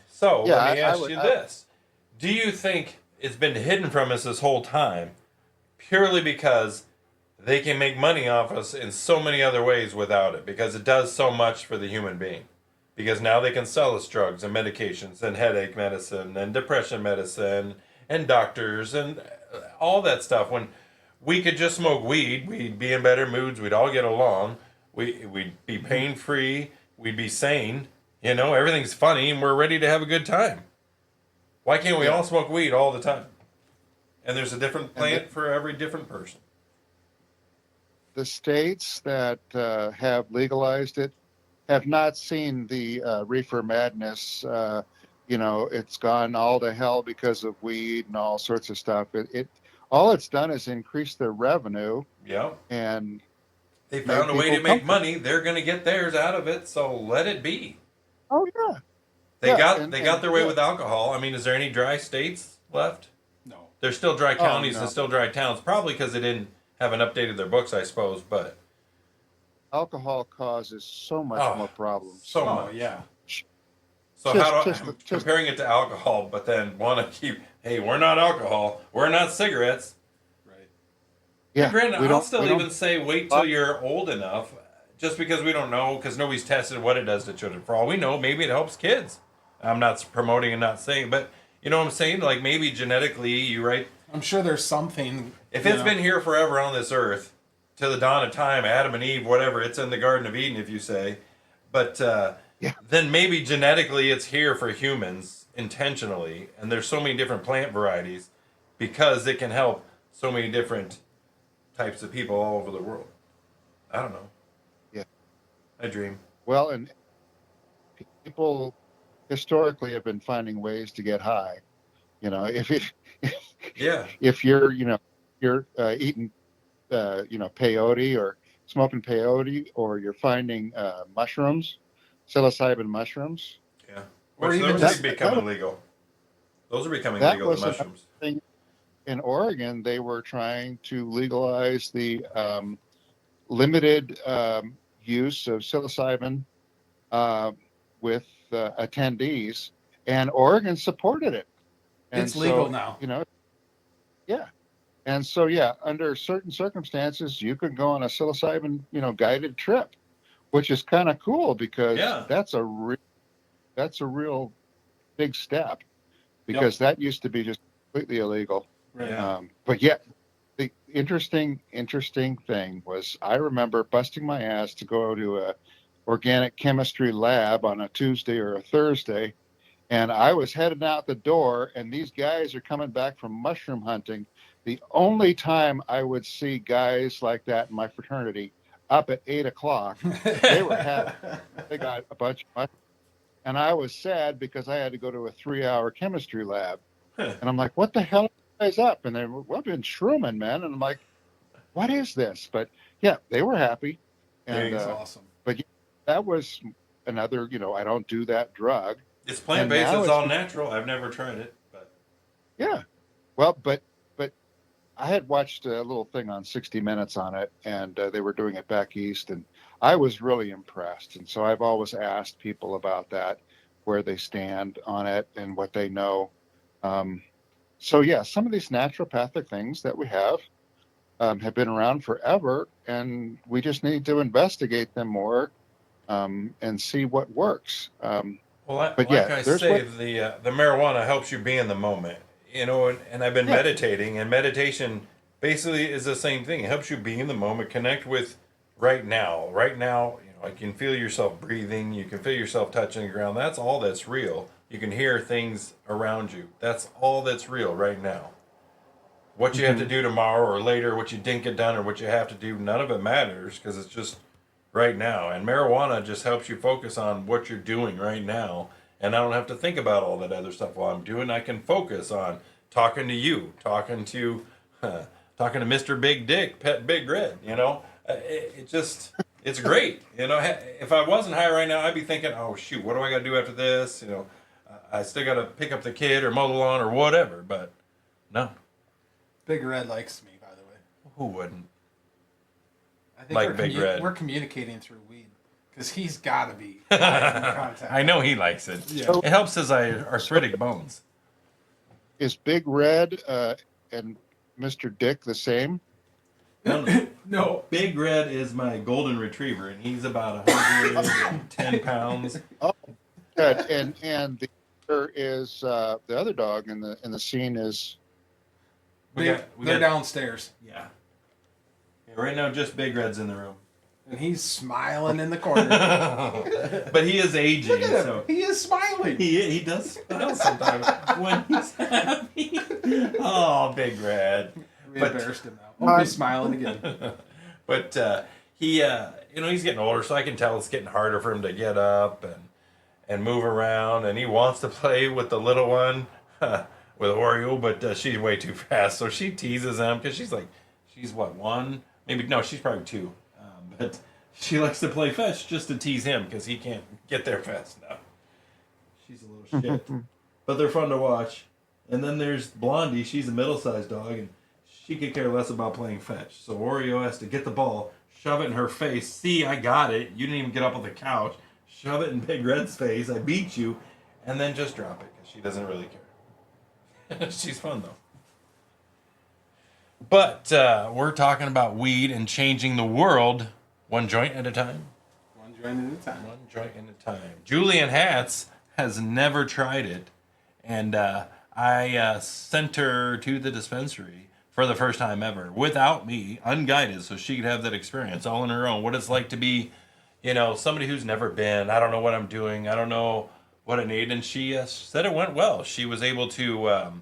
So yeah, let me I ask would. you this: do you think it's been hidden from us this whole time purely because they can make money off us in so many other ways without it? Because it does so much for the human being. Because now they can sell us drugs and medications and headache medicine and depression medicine and doctors and all that stuff. When we could just smoke weed, we'd be in better moods, we'd all get along, we'd be Mhm. pain free, we'd be sane, everything's funny and we're ready to have a good time. Why can't we Yeah, all smoke weed all the time? And there's a different and plant for every different person. the states that have legalized it have not seen the reefer madness. It's gone all to hell because of weed and all sorts of stuff. It all it's done is increase their revenue Yeah. and They made found a way people to make comfortable. money. They're going to get theirs out of it, so let it be. Oh yeah, They yeah, got and they got and their way yeah. with alcohol. I mean, is there any dry states left? No. There's still dry Oh counties and no, still dry towns, probably because they didn't haven't updated their books, I suppose. But alcohol causes so much oh, more problems. so Oh much. yeah. So how do I'm Just comparing it to alcohol, but then want to keep? Hey, we're not alcohol. We're not cigarettes. Right. And yeah. granted, We I'll don't still we don't. even say wait till you're old enough, just because we don't know, because nobody's tested what it does to children. For all we know, maybe it helps kids. I'm not promoting and not saying, but you know what I'm saying? Like maybe genetically, you right. I'm sure there's something. If You it's know. been here forever on this earth, to the dawn of time, Adam and Eve, whatever, it's in the Garden of Eden, if you say, but Yeah, then maybe genetically it's here for humans intentionally, and there's so many different plant varieties because it can help so many different types of people all over the world. I don't know. yeah. I dream. Well, and people historically have been finding ways to get high. If it, Yeah. if you're eating peyote or smoking peyote, or you're finding mushrooms, psilocybin mushrooms. Yeah. Or Which even those are That just that becoming was legal. Those are becoming that legal, the was another mushrooms. thing in Oregon. They were trying to legalize the limited use of psilocybin uh, with attendees, and Oregon supported it. And it's legal so, now. yeah. And so, yeah, under certain circumstances, you could go on a psilocybin, guided trip, which is kind of cool because Yeah. that's a real big step, Yep. because that used to be just completely illegal. Right. Yeah. But yeah, the interesting thing was, I remember busting my ass to go to a organic chemistry lab on a Tuesday or a Thursday, and I was heading out the door, and these guys are coming back from mushroom hunting. The only time I would see guys like that in my fraternity up at 8 o'clock, they were happy. They got a bunch of mushrooms, and I was sad because I had to go to a 3-hour chemistry lab. And I'm like, what the hell are you guys up? And they were, well, I've been shrooming, man. And I'm like, what is this? But yeah, they were happy. There And, you That's go. awesome. but yeah, that was another, I don't do that drug. It's plant And based. now It's it's, all natural. I've never tried it, but yeah. Well, but I had watched a little thing on 60 Minutes on it, and they were doing it back east, and I was really impressed. And so I've always asked people about that, where they stand on it and what they know. Um, so yeah, some of these naturopathic things that we have been around forever, and we just need to investigate them more, and see what works. well, But like yeah, I there's say, what, the marijuana helps you be in the moment. And I've been yeah, meditating, and meditation basically is the same thing. It helps you be in the moment, connect with right now. Right now, I can feel yourself breathing. You can feel yourself touching the ground. That's all that's real. You can hear things around you. That's all that's real right now. What you have to hmm do tomorrow or later, what you didn't get done or what you have to do, none of it matters because it's just right now. And marijuana just helps you focus on what you're doing right now. And I don't have to think about all that other stuff while I'm doing. I can focus on talking to you, talking to talking to Mr. Big Dick, Pet Big Red. It's great. If I wasn't high right now, I'd be thinking, oh shoot, what do I got to do after this? I still got to pick up the kid or mow the lawn or whatever. But no, Big Red likes me, by the way. who wouldn't? I think Like Big Red. We're communicating through weed because he's got to be in contact. I know he likes it. Yeah. It helps his arthritic bones. Is Big Red and Mr. Dick the same? No. Big Red is my golden retriever, and he's about 110 pounds. Oh, good. And the other is the other dog in the scene is. They're downstairs. Yeah. Right now, just Big Red's in the room. And he's smiling in the corner. But he is aging. Look at him. So He is smiling. he does smile sometimes when he's happy. Oh, Big Red. We But- embarrassed him now. He'll be smiling again. But he's getting older, so I can tell it's getting harder for him to get up and move around. And he wants to play with the little one, with Oreo, but she's way too fast. So she teases him because she's what, one? Maybe, no, she's probably two. But she likes to play fetch just to tease him because he can't get there fast enough. She's a little shit. But they're fun to watch. And then there's Blondie. She's a middle-sized dog, and she could care less about playing fetch. So Oreo has to get the ball, shove it in her face. See, I got it. You didn't even get up on the couch. Shove it in Big Red's face. I beat you. And then just drop it because she doesn't really care. She's fun, though. But we're talking about weed and changing the world one joint at a time. One joint at a time. One joint at a time. Julian Hatz has never tried it. And I sent her to the dispensary for the first time ever, without me, unguided, so she could have that experience all on her own. What it's like to be, somebody who's never been. I don't know what I'm doing. I don't know what I need. And she said it went well. She was able to,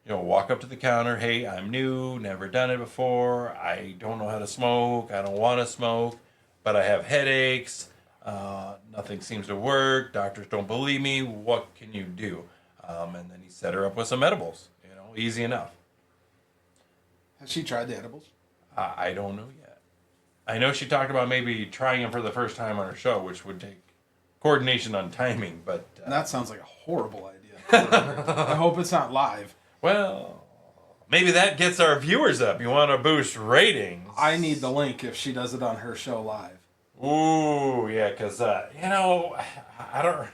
walk up to the counter. Hey, I'm new, never done it before. I don't know how to smoke. I don't want to smoke, but I have headaches. Nothing seems to work. Doctors don't believe me. What can you do? And then he set her up with some edibles. Easy enough. Has she tried the edibles? I don't know yet. I know she talked about maybe trying them for the first time on her show, which would take coordination on timing, but... that sounds like a horrible idea. I hope it's not live. Well, maybe that gets our viewers up. You want to boost ratings. I need the link if she does it on her show live. Ooh, yeah, because, I don't...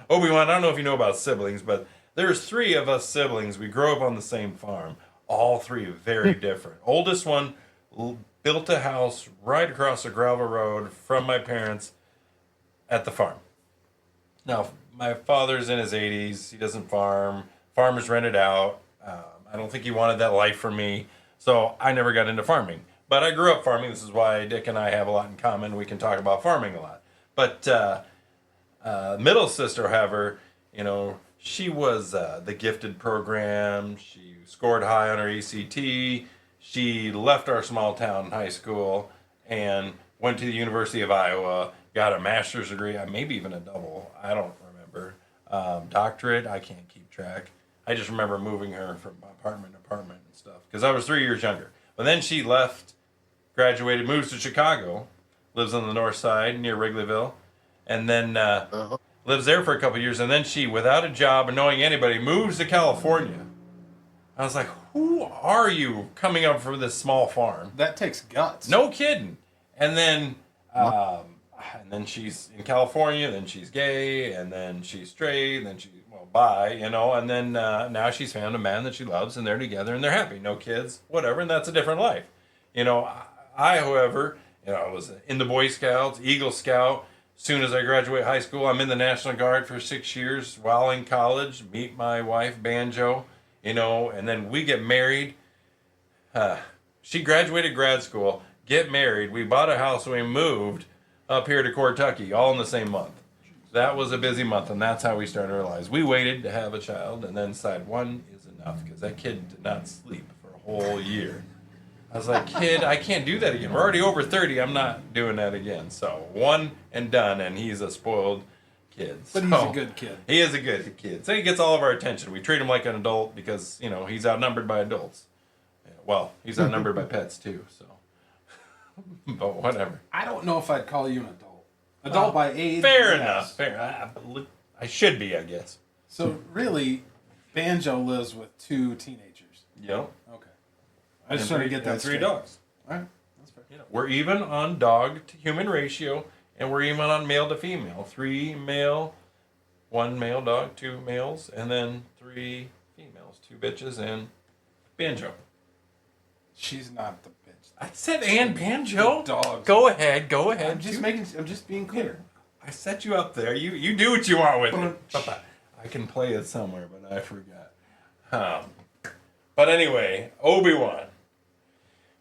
Obi-Wan, I don't know if you know about siblings, but there's 3 of us siblings. We grew up on the same farm. All 3 very different. Oldest one built a house right across a gravel road from my parents at the farm. Now, my father's in his 80s. He doesn't farm. Farmers rented out. I don't think he wanted that life for me, so I never got into farming. But I grew up farming. This is why Dick and I have a lot in common. We can talk about farming a lot. But middle sister, however, she was the gifted program. She scored high on her ECT. She left our small town high school and went to the University of Iowa, got a master's degree, maybe even a double. I don't remember. Doctorate, I can't keep track. I just remember moving her from apartment to apartment and stuff because I was 3 years younger. But then she left, graduated, moves to Chicago, lives on the north side near Wrigleyville, and then lives there for a couple of years. And then she, without a job and knowing anybody, moves to California. I was like, who are you coming up from this small farm? That takes guts. No kidding. And then she's in California, then she's gay, and then she's straight, and then she's, bi, and then now she's found a man that she loves, and they're together, and they're happy. No kids, whatever, and that's a different life. I, however, I was in the Boy Scouts, Eagle Scout. As soon as I graduate high school, I'm in the National Guard for 6 years while in college, meet my wife, Banjo, and then we get married. She graduated grad school, get married. We bought a house and we moved up here to Kentucky all in the same month. That was a busy month, and that's how we started our lives. We waited to have a child and then decided one is enough because that kid did not sleep for a whole year. I was like, kid, I can't do that again. We're already over 30. I'm not doing that again. So one and done, and he's a spoiled kid. But he's a good kid. He is a good kid. So he gets all of our attention. We treat him like an adult because, he's outnumbered by adults. Yeah, well, he's outnumbered by pets too, so. But whatever. I don't know if I'd call you an adult. Adult by age. Fair yes. enough. Fair. I should be, I guess. So really, Banjo lives with 2 teenagers. Yep. Okay. I just trying to get that three straight. dogs. All right. That's fair. You know, we're even on dog to human ratio, and we're even on male to female. 3 male, 1 male dog, 2 males, and then 3 females, 2 bitches and Banjo. She's not the bitch. I said and Banjo. The dogs. Go ahead. I'm just being clear. I set you up there. You do what you want with it. Papa. I can play it somewhere, but I forgot. But anyway, Obi-Wan.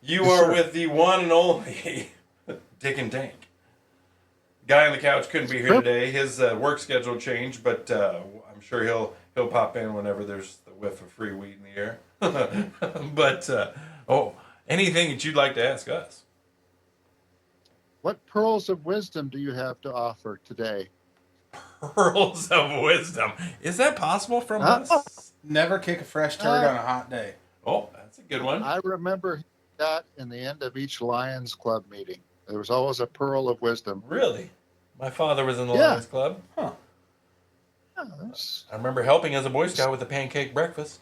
You are with the one and only Dick and Dank. Guy on the couch couldn't be here today. His work schedule changed, but I'm sure he'll pop in whenever there's the whiff of free weed in the air. But anything that you'd like to ask us? What pearls of wisdom do you have to offer today? Pearls of wisdom. Is that possible from us? Never kick a fresh turd on a hot day. Oh, that's a good one. I remember that in the end of each Lions Club meeting. There was always a pearl of wisdom. Really? My father was in the Yeah. Lions Club. Huh. Yeah, that's- I remember helping as a Boy Scout with the pancake breakfast.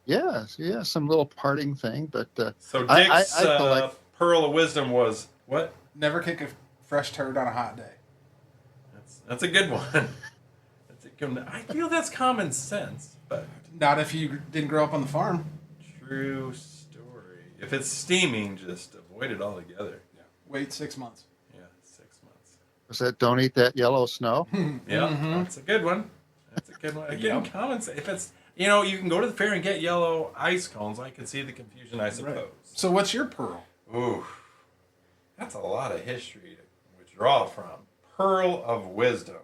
yeah, some little parting thing, but So I Dick's collect- pearl of wisdom was what? Never kick a fresh turd on a hot day. That's a good one. That's a good one. I feel that's common sense, but Not if you didn't grow up on the farm. true story. If it's steaming, just avoid it altogether. Yeah. Wait 6 months. Yeah, 6 months. was that don't eat that yellow snow? Yeah, that's a good one. That's a good one. Again, common sense. If it's you can go to the fair and get yellow ice cones. I can see the confusion, I suppose. Right. So what's your pearl? Ooh, that's a lot of history to withdraw from. Pearl of wisdom.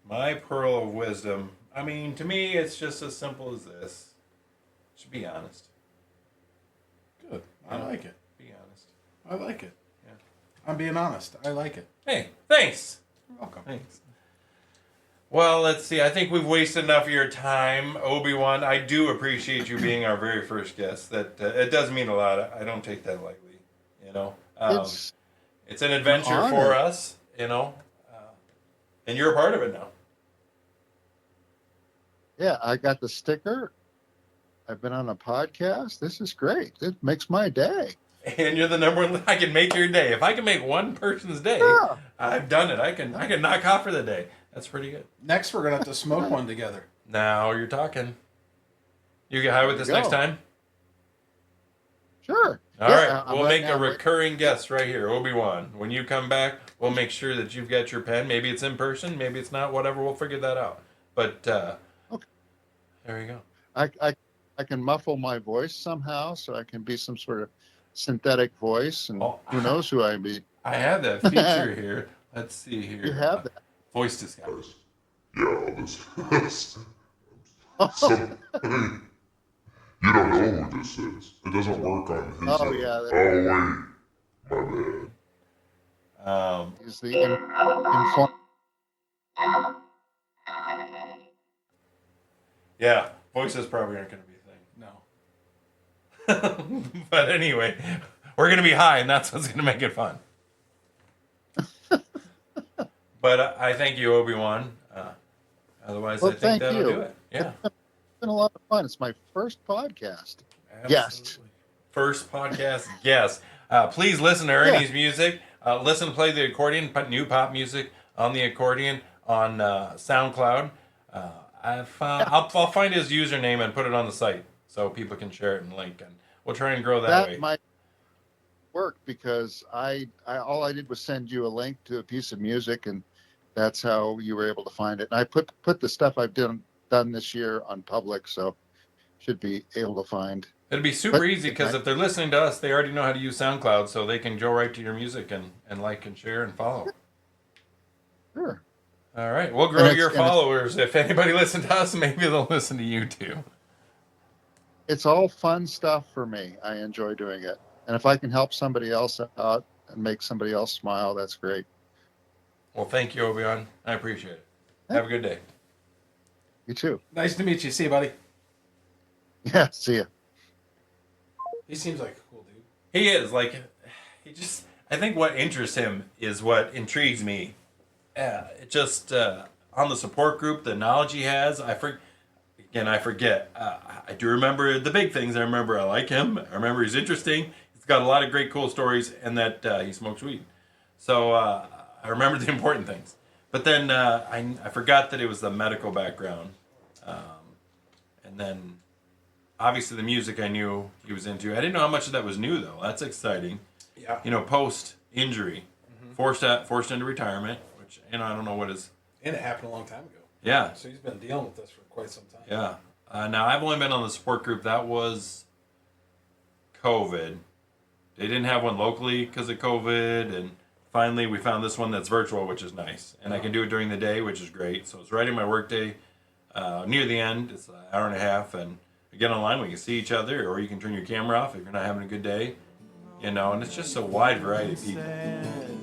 My pearl of wisdom. I mean, to me, it's just as simple as this. Just be honest. Good. I like it. Be honest. I like it. Yeah. I'm being honest. I like it. Hey, thanks. You're welcome. Thanks. Well, let's see. I think we've wasted enough of your time, Obi-Wan. I do appreciate you being our very first guest. That it does mean a lot. I don't take that lightly. It's an adventure honor. for us. And you're a part of it now. Yeah, I got the sticker. I've been on a podcast. This is great. It makes my day. And you're the number one. I can make your day. If I can make one person's day, Yeah. I've done it. I can knock off for the day. That's pretty good. Next, we're gonna have to smoke one together. Now you're talking. You get high with this There you next go. time? Sure. All Yeah, right. I'm We'll right make now a recurring guest right here, Obi-Wan. When you come back, we'll make sure that you've got your pen. Maybe it's in person. Maybe it's not. Whatever. We'll figure that out. But Okay. there you go. I can muffle my voice somehow, so I can be some sort of synthetic voice, and Oh. who knows who I be. I have that feature here. Let's see here. You have that. Voice disguise. Yeah, this. Some, you don't know who this is. It doesn't work on his. Oh, yeah, that- Oh wait, my bad. He's the inform. Yeah. Voices probably aren't going to be a thing. No. But anyway, we're going to be high, and that's what's going to make it fun. But I thank you, Obi-Wan. Otherwise, Well, I think thank that'll you. do it. Yeah. It's been a lot of fun. It's my first podcast. Yes. Absolutely. First podcast guest. Please listen to Ernie's music. Listen to play the accordion, put new pop music on the accordion on SoundCloud. I'll find his username and put it on the site so people can share it and link, and we'll try and grow that way. That might work because I all I did was send you a link to a piece of music, and that's how you were able to find it. And I put the stuff I've done this year on public, so should be able to find. It'll be super But- easy because if they're listening to us, they already know how to use SoundCloud, so they can go right to your music and like and share and follow. Sure. All right, we'll grow And it's- your and it's- followers. If anybody listens to us, maybe they'll listen to you too. It's all fun stuff for me. I enjoy doing it. And if I can help somebody else out and make somebody else smile, that's great. Well, thank you, Obi-Wan. I appreciate it. Have a good day. You too. Nice to meet you. See you, buddy. Yeah, see ya. He seems like a cool dude. He is like, I think what interests him is what intrigues me. It just on the support group, the knowledge he has. I forget. I do remember the big things. I remember I like him. I remember he's interesting. He's got a lot of great, cool stories, and that he smokes weed. So I remember the important things. But then I forgot that it was the medical background, and then obviously the music I knew he was into. I didn't know how much of that was new though. That's exciting. Yeah. You know, post injury, forced into retirement, which I don't know what is. And it happened a long time ago. Yeah. So he's been dealing with this for quite some time. Yeah. Now I've only been on the support group. That was COVID. They didn't have one locally because of COVID, and finally we found this one that's virtual, which is nice, and I can do it during the day, which is great. So it's right in my workday. Near the end, it's an hour and a half, and we get online. We can see each other, or you can turn your camera off if you're not having a good day. You know, and it's just a wide variety of people.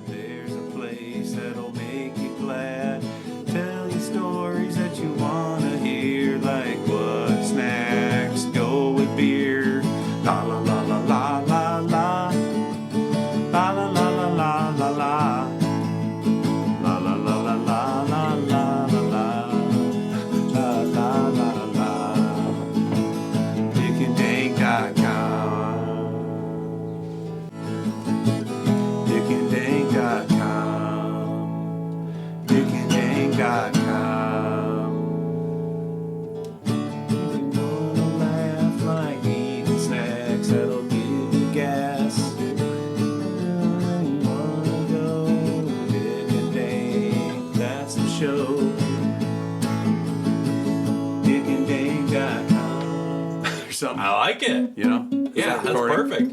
There's a place that'll make you glad. Tell you stories that you wanna hear, like what snacks go with beer. La la la la la la la. La la la la la la la. La la la la la la la la. La la la la. DickandDank.com. DickandDank.com. DickandDank.com. If you wanna laugh like eating snacks that'll give you gas. You wanna go Dick and Dank, that's the show. DickandDank.com. Or something. I like it. You know? Yeah, that's Recording. perfect.